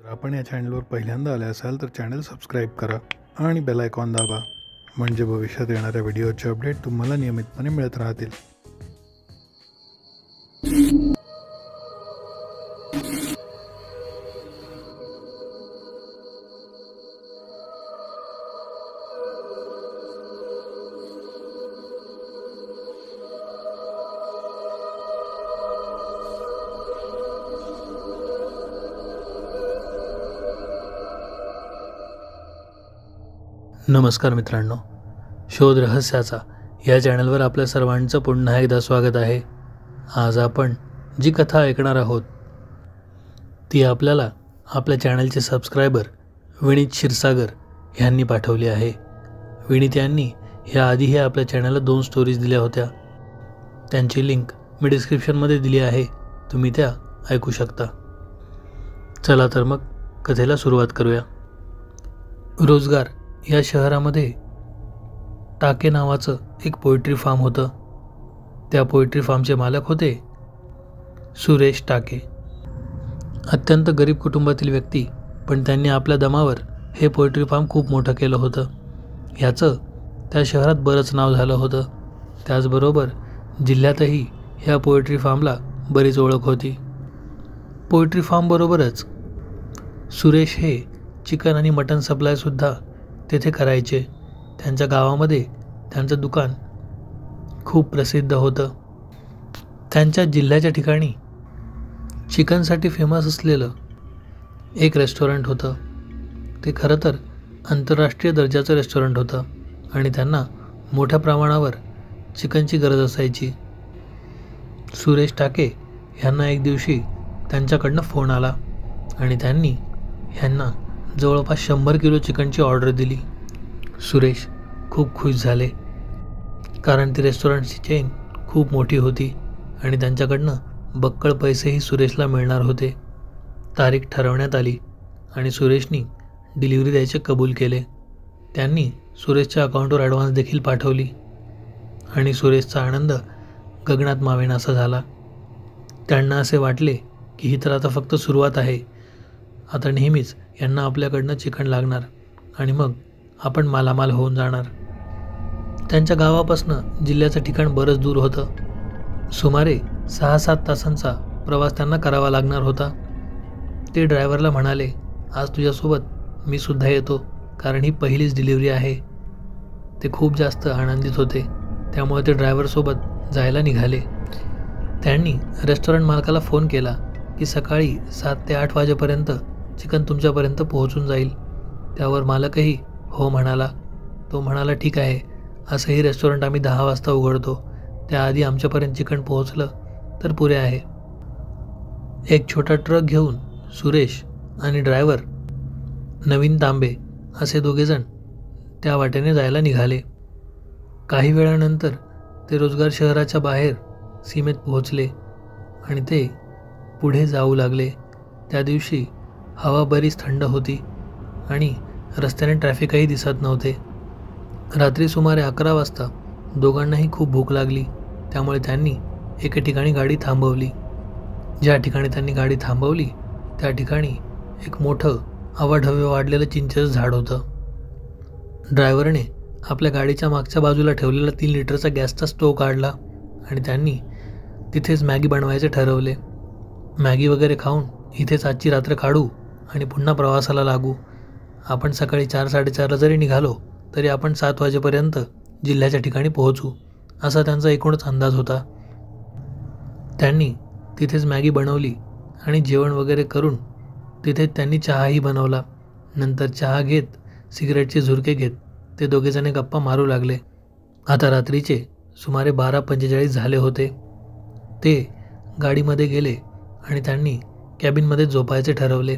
जर आपण या चॅनलवर पहिल्यांदा आले असाल तर चॅनल सबस्क्राईब करा आणि बेल आयकॉन दाबा, म्हणजे भविष्यात येणाऱ्या व्हिडिओचे अपडेट तुम्हाला नियमितपणे मिळत राहतील. नमस्कार मित्रांनो, शोध रहस्याचा या चॅनलवर आपल्या सर्वांचं पुन्हा एकदा स्वागत आहे. आज आपण जी कथा ऐकणार आहोत ती आपल्याला आपल्या चॅनलचे सबस्क्रायबर विनीत क्षीरसागर यांनी पाठवली आहे. विनीत यांनी याआधीही आपल्या चॅनलला 2 स्टोरीज दिल्या होत्या. त्यांची लिंक मी डिस्क्रिप्शनमध्ये दिली आहे, तुम्ही त्या ऐकू शकता. चला तर मग कथेला सुरुवात करूया. रोजगार या शहरामध्ये टाके नावाचं एक पोएट्री फार्म होतं. त्या पोएट्री फार्मचे मालक होते सुरेश टाके. अत्यंत गरीब कुटुंबातील व्यक्ती, पण त्यांनी आपल्या दमावर हे पोएट्री फार्म खूप मोठं केलं होतं. ह्याचं त्या शहरात बरंच नाव झालं होतं. त्याचबरोबर जिल्ह्यातही ह्या पोएट्री फार्मला बरीच ओळख होती. पोएट्री फार्मबरोबरच सुरेश हे चिकन आणि मटण सप्लायसुद्धा तेथे करायचे. त्यांच्या गावामध्ये त्यांचं दुकान खूप प्रसिद्ध होतं. त्यांच्या जिल्ह्याच्या ठिकाणी चिकनसाठी फेमस असलेलं एक रेस्टॉरंट होतं. ते खरं तर आंतरराष्ट्रीय दर्जाचं रेस्टॉरंट होतं आणि त्यांना मोठ्या प्रमाणावर चिकनची गरज असायची. सुरेश टाके ह्यांना एक दिवशी त्यांच्याकडनं फोन आला आणि त्यांनी ह्यांना जवळपास 100 किलो चिकनची ऑर्डर दिली. सुरेश खूप खुश झाले, कारण ती रेस्टॉरंटची चेन खूप मोठी होती आणि त्यांच्याकडनं बक्कळ पैसेही सुरेशला मिळणार होते. तारीख ठरवण्यात आली आणि सुरेशनी डिलिव्हरी द्यायचे कबूल केले. त्यांनी सुरेशच्या अकाउंटवर ॲडव्हान्स देखील पाठवली आणि सुरेशचा आनंद गगनात मावेनासा झाला. त्यांना असे वाटले की ही तर आता फक्त सुरुवात आहे. आता नेहमीच यांना आपल्याकडनं चिकन लागणार आणि मग आपण मालामाल होऊन जाणार. त्यांच्या गावापासनं जिल्ह्याचं ठिकाण बरंच दूर होतं. सुमारे 6-7 तासांचा प्रवास त्यांना करावा लागणार होता. ते ड्रायव्हरला म्हणाले, आज तुझ्यासोबत मी सुद्धा येतो, कारण ही पहिलीच डिलिव्हरी आहे. ते खूप जास्त आनंदित होते, त्यामुळे ते ड्रायव्हरसोबत जायला निघाले. त्यांनी रेस्टॉरंट मालकाला फोन केला की सकाळी 7 ते 8 वाजेपर्यंत चिकन तुमच्यापर्यंत पोहोचून जाईल. त्यावर मालकही हो म्हणाला. तो म्हणाला, ठीक आहे, असंही रेस्टॉरंट आम्ही 10 वाजता उघडतो, त्याआधी आमच्यापर्यंत चिकन पोहोचलं तर पुरे आहे. एक छोटा ट्रक घेऊन सुरेश आणि ड्रायव्हर नवीन तांबे असे दोघेजण त्या वाटेने जायला निघाले. काही वेळानंतर ते रोजगार शहराच्या बाहेर सीमेत पोहोचले आणि ते पुढे जाऊ लागले. त्या दिवशी हवा बरीच थंड होती आणि रस्त्याने ट्रॅफिकही दिसत नव्हते. रात्री सुमारे 11 वाजता दोघांनाही खूप भूक लागली, त्यामुळे त्यांनी एके ठिकाणी गाडी थांबवली. ज्या ठिकाणी त्यांनी गाडी थांबवली त्या ठिकाणी एक मोठं अवाढव्य वाढलेलं चिंचेचं झाड होतं. ड्रायव्हरने आपल्या गाडीच्या मागच्या बाजूला ठेवलेला 3 लिटरचा गॅसचा स्टोव्ह काढला आणि त्यांनी तिथेच मॅगी बनवायचे ठरवले. मॅगी वगैरे खाऊन इथेच आजची रात्र काढू आणि पुन्हा प्रवासाला लागू. आपण सकाळी 4-4:30ला जरी निघालो तरी आपण 7 वाजेपर्यंत जिल्ह्याच्या ठिकाणी पोहोचू, असा त्यांचा एकूणच अंदाज होता. त्यांनी तिथेच मॅगी बनवली आणि जेवण वगैरे करून तिथेच त्यांनी चहाही बनवला. नंतर चहा घेत, सिगरेटचे झुरके घेत ते दोघेजणे गप्पा मारू लागले. आता रात्रीचे सुमारे 12:45 झाले होते. ते गाडीमध्ये गेले आणि त्यांनी कॅबिनमध्ये झोपायचे ठरवले.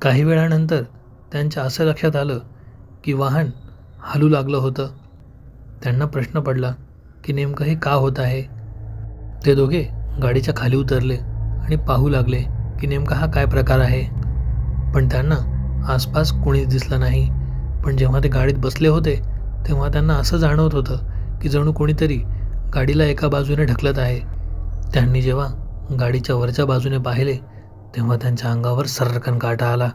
काही वेळानंतर त्यांच्या असं लक्षात आलं की वाहन हलू लागलं होतं. त्यांना प्रश्न पडला की नेमकं हे का होत आहे. ते दोघे गाडीच्या खाली उतरले आणि पाहू लागले की नेमका हा काय प्रकार आहे. पण त्यांना आसपास कोणीच दिसलं नाही. पण जेव्हा ते गाडीत बसले होते तेव्हा त्यांना असं जाणवत होतं की जणू कोणीतरी गाडीला एका बाजूने ढकलत आहे. त्यांनी जेव्हा गाडीच्या वरच्या बाजूने पाहिले तेव्हा त्यांच्या अंगावर सर्रकन काटा आला,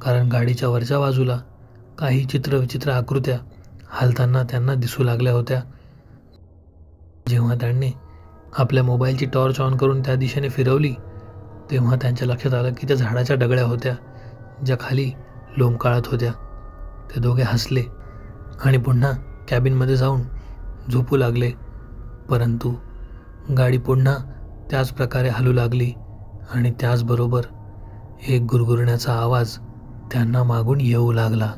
कारण गाडीच्या वरच्या बाजूला काही चित्रविचित्र आकृत्या हालताना त्यांना दिसू लागल्या होत्या. जेव्हा त्यांनी आपल्या मोबाईलची टॉर्च ऑन करून त्या दिशेने फिरवली, तेव्हा त्यांच्या लक्षात आलं की त्या झाडाच्या डगळ्या होत्या, ज्या खाली लोंबकळत होत्या. ते दोघे हसले आणि पुन्हा कॅबिनमध्ये जाऊन झोपू लागले. परंतु गाडी पुन्हा त्याच प्रकारे हलू लागली आणि त्याचबरोबर एक गुरगुरण्याचा आवाज त्यांना मागून येऊ लागला.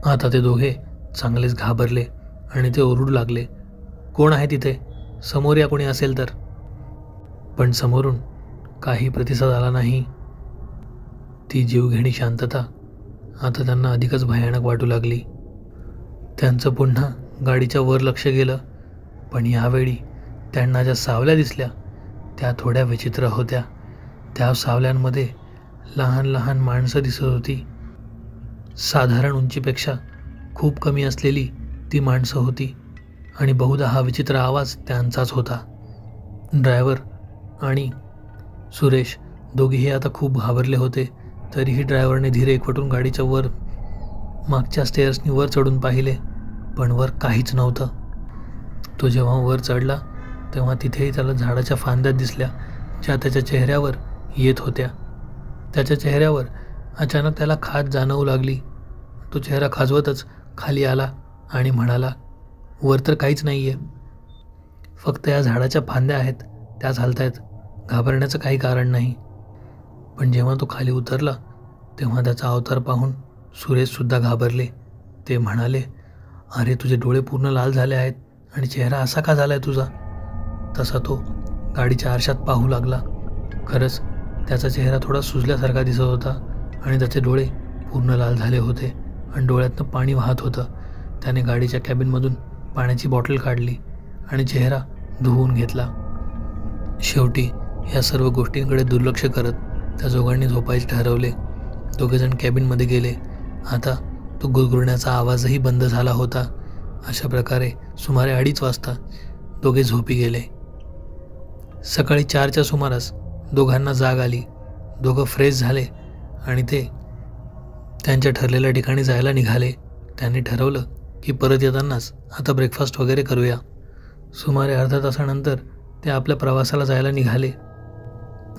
आता ते दोघे चांगलेच घाबरले आणि ते ओरडू लागले, कोण आहे तिथे? समोर या कोणी असेल तर. पण समोरून काही प्रतिसाद आला नाही. ती जीवघेणी शांतता आता त्यांना अधिकच भयानक वाटू लागली. त्यांचं पुन्हा गाडीच्या वर लक्ष गेलं, पण यावेळी त्यांना ज्या सावल्या दिसल्या त्या थोड्या विचित्र होत्या. त्या सावल्यांमध्ये लहान लहान माणसं दिसत होती. साधारण उंचीपेक्षा खूप कमी असलेली ती माणसं होती आणि बहुधा हा विचित्र आवाज त्यांचाच होता. ड्रायव्हर आणि सुरेश दोघेही आता खूप घाबरले होते. तरीही ड्रायव्हरने धीरे एकवटून गाडीच्या वर मागच्या स्टेअर्सनी वर चढून पाहिले, पण वर काहीच नव्हतं. तो जेव्हा वर चढला तेव्हा तिथेही त्याला झाडाच्या फांद्या दिसल्या, ज्या त्याच्या चेहऱ्यावर येत होत्या. त्याच्या चेहऱ्यावर अचानक त्याला खाज जाणवू लागली. तो चेहरा खाजवतच खाली आला आणि म्हणाला, वर तर काहीच नाही आहे, फक्त या झाडाच्या फांद्या आहेत, त्याच हालतायत. घाबरण्याचं काही कारण नाही. पण जेव्हा तो खाली उतरला तेव्हा त्याचा अवतार पाहून सुरेशसुद्धा घाबरले. ते म्हणाले, अरे तुझे डोळे पूर्ण लाल झाले आहेत आणि चेहरा असा का झाला आहे तुझा? तसा तो गाडीच्या आरशात पाहू लागला. खरंच त्याचा चेहरा थोडा सुजल्यासारखा दिसत होता आणि त्याचे डोळे पूर्ण लाल झाले होते आणि डोळ्यातनं पाणी वाहत होतं. त्याने गाडीच्या कॅबिनमधून पाण्याची बॉटल काढली आणि चेहरा धुवून घेतला. शेवटी या सर्व गोष्टींकडे दुर्लक्ष करत त्या दोघांनी झोपायचे ठरवले. दोघेजण कॅबिनमध्ये गेले. आता तो गुरगुरण्याचा आवाजही बंद झाला होता. अशा प्रकारे सुमारे 2:30 वाजता दोघे झोपी गेले. सकाळी 4च्या सुमारास दोघांना जाग आली. दोघं फ्रेश झाले आणि ते त्यांच्या ठरलेल्या ठिकाणी जायला निघाले. त्यांनी ठरवलं की परत येतानाच आता ब्रेकफास्ट वगैरे करूया. सुमारे अर्ध्या तासानंतर ते आपल्या प्रवासाला जायला निघाले.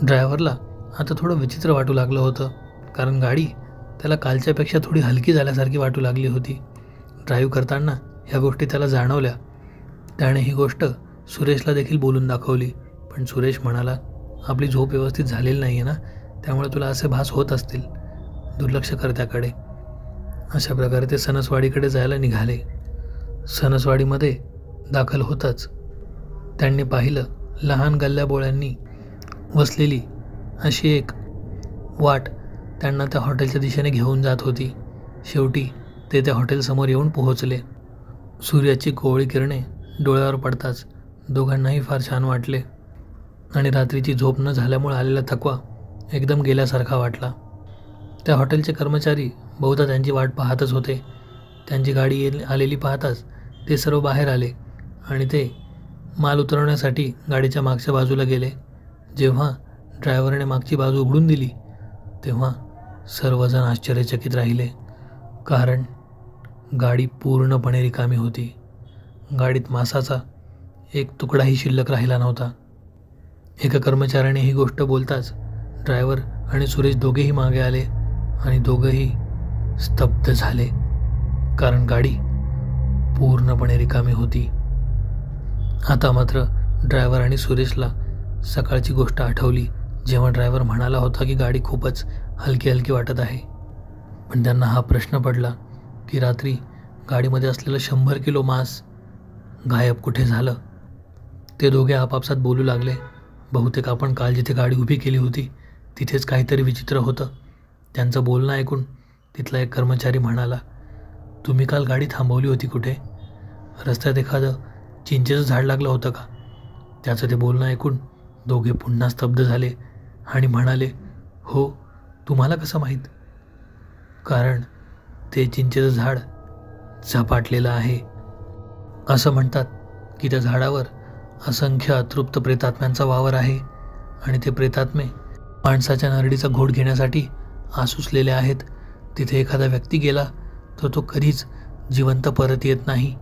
ड्रायव्हरला आता थोडं विचित्र वाटू लागलं होतं, कारण गाडी त्याला कालच्यापेक्षा थोडी हलकी झाल्यासारखी वाटू लागली होती. ड्राईव्ह करताना ह्या गोष्टी त्याला जाणवल्या. त्याने ही गोष्ट सुरेशला देखील बोलून दाखवली, पण सुरेश म्हणाला, आपली झोप व्यवस्थित झालेली नाही आहे ना, त्यामुळे तुला असे भास होत असतील, दुर्लक्ष कर त्याकडे. अशा प्रकारे ते सणसवाडीकडे जायला निघाले. सणसवाडीमध्ये दाखल होताच त्यांनी पाहिलं, लहान गल्ल्याबोळ्यांनी वसलेली अशी एक वाट त्यांना त्या हॉटेलच्या दिशेने घेऊन जात होती. शेवटी ते त्या हॉटेलसमोर येऊन पोहोचले. सूर्याची कोवळी किरणे डोळ्यावर पडताच दोघांनाही फार छान वाटले आणि रात्रीची झोप न झाल्यामुळे आलेला थकवा एकदम गेल्यासारखा वाटला. त्या हॉटेलचे कर्मचारी बहुधा त्यांची वाट पाहतच होते. त्यांची गाडी आलेली पाहताच ते सर्व बाहेर आले आणि ते माल उतरवण्यासाठी गाडीच्या मागच्या बाजूला गेले. जेव्हा ड्रायव्हरने मागची बाजू उघडून दिली तेव्हा सर्वजण आश्चर्यचकित राहिले, कारण गाडी पूर्णपणे रिकामी होती. गाडीत मांसाचा एक तुकडाही शिल्लक राहिला नव्हता. एका कर्मचाऱ्याने ही गोष्ट बोलताच ड्रायव्हर आणि सुरेश दोघेही मागे आले आणि दोघंही स्तब्ध झाले, कारण गाडी पूर्णपणे रिकामी होती. आता मात्र ड्रायव्हर आणि सुरेशला सकाळची गोष्ट आठवली, जेव्हा ड्रायव्हर म्हणाला होता की गाडी खूपच हलकी हलकी वाटत आहे. पण त्यांना हा प्रश्न पडला की रात्री गाडीमध्ये असलेलं 100 किलो मांस गायब कुठे झालं? ते दोघे आपापसात बोलू लागले, बहुतेक आपण काल जिथे गाडी उभी केली होती तिथेच काहीतरी विचित्र होतं. त्यांचं बोलणं ऐकून तिथला एक कर्मचारी म्हणाला, तुम्ही काल गाडी थांबवली होती कुठे? रस्त्यात एखादं चिंचेचं झाड लागलं होतं का? त्याचं ते बोलणं ऐकून दोघे पुन्हा स्तब्ध झाले आणि म्हणाले, हो, तुम्हाला कसं माहीत? कारण ते चिंचेचं झाड झपाटलेलं आहे. असं म्हणतात की त्या झाडावर असंख्य अतृप्त प्रेतात्म्यांचा वावर आहे आणि ते प्रेतात्मे माणसाच्या नरडीचा घोट घेण्यासाठी आसुसलेले आहेत. तिथे एखादा व्यक्ती गेला तर तो कधीच जिवंत परत येत नाही.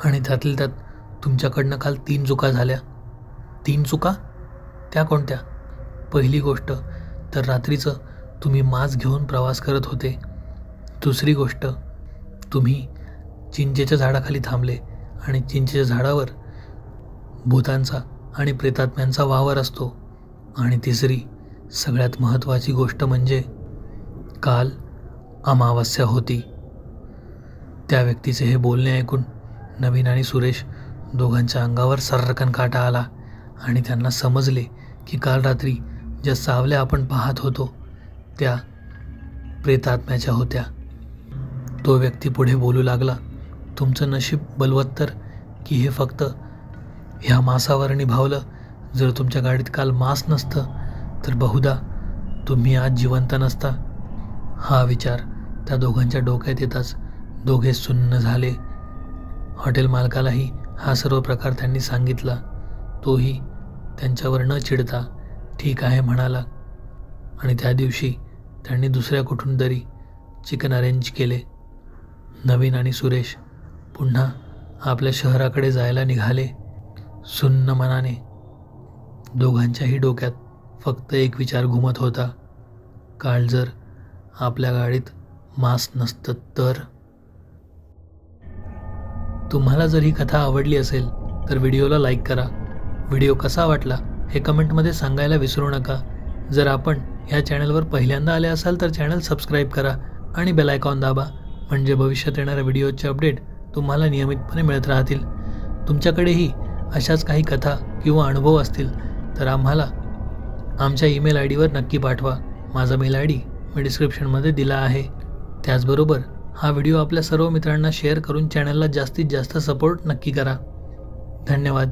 आणि त्यातल्या त्यात तुमच्याकडनं काल 3 चुका झाल्या. 3 चुका? त्या कोणत्या? पहिली गोष्ट तर रात्रीचं तुम्ही मास्क घेऊन प्रवास करत होते. दुसरी गोष्ट, तुम्ही चिंचेच्या झाडाखाली थांबले आणि चिंचेच्या झाडावर भूतांचा आणि प्रेतात्म्यांचा वावर असतो. आणि तिसरी सगळ्यात महत्त्वाची गोष्ट म्हणजे काल अमावस्या होती. त्या व्यक्तीचे हे बोलणे ऐकून नवीन आणि सुरेश दोघांच्या अंगावर सर्रकन काटा आला आणि त्यांना समजले की काल रात्री ज्या सावल्या आपण पाहत होतो त्या प्रेतात्म्याच्या होत्या. तो व्यक्ती पुढे बोलू लागला, तुमचं नशीब बलवत्तर की हे फक्त ह्या मासावर निभावलं. जर तुमच्या गाडीत काल मांस नसतं तर बहुधा तुम्ही आज जिवंत नसता. हा विचार त्या दोघांच्या डोक्यात येताच दोघे सुन्न झाले. हॉटेल मालकालाही हा सर्व प्रकार त्यांनी सांगितला. तोही त्यांच्यावर न चिडता ठीक आहे म्हणाला आणि त्या दिवशी त्यांनी दुसऱ्या कुठून तरी चिकन अरेंज केले. नवीन आणि सुरेश पुन्हा आपल्या शहराकडे जायला निघाले सुन्न मनाने. दोघांच्याही डोक्यात फक्त एक विचार घुमत होता, काल जर आपल्या गाडीत मांस नसतं तर. तुम्हाला जर ही कथा आवडली असेल तर व्हिडिओला लाईक करा. व्हिडिओ कसा वाटला हे कमेंटमध्ये सांगायला विसरू नका. जर आपण ह्या चॅनलवर पहिल्यांदा आले असाल तर चॅनल सबस्क्राईब करा आणि बेल आयकॉन दाबा, म्हणजे भविष्यात येणाऱ्या व्हिडिओचे अपडेट तुम्हाला नियमितपणे मिळत राहतील. तुमच्याकडेही अशाच काही कथा किंवा अनुभव असतील तर आम्हाला आमच्या ईमेल आय डीवर नक्की पाठवा. माझा मेल आय डी मी डिस्क्रिप्शनमध्ये दिला आहे. त्याचबरोबर हा व्हिडिओ आपल्या सर्व मित्रांना शेअर करून चॅनलला जास्तीत जास्त सपोर्ट नक्की करा. धन्यवाद.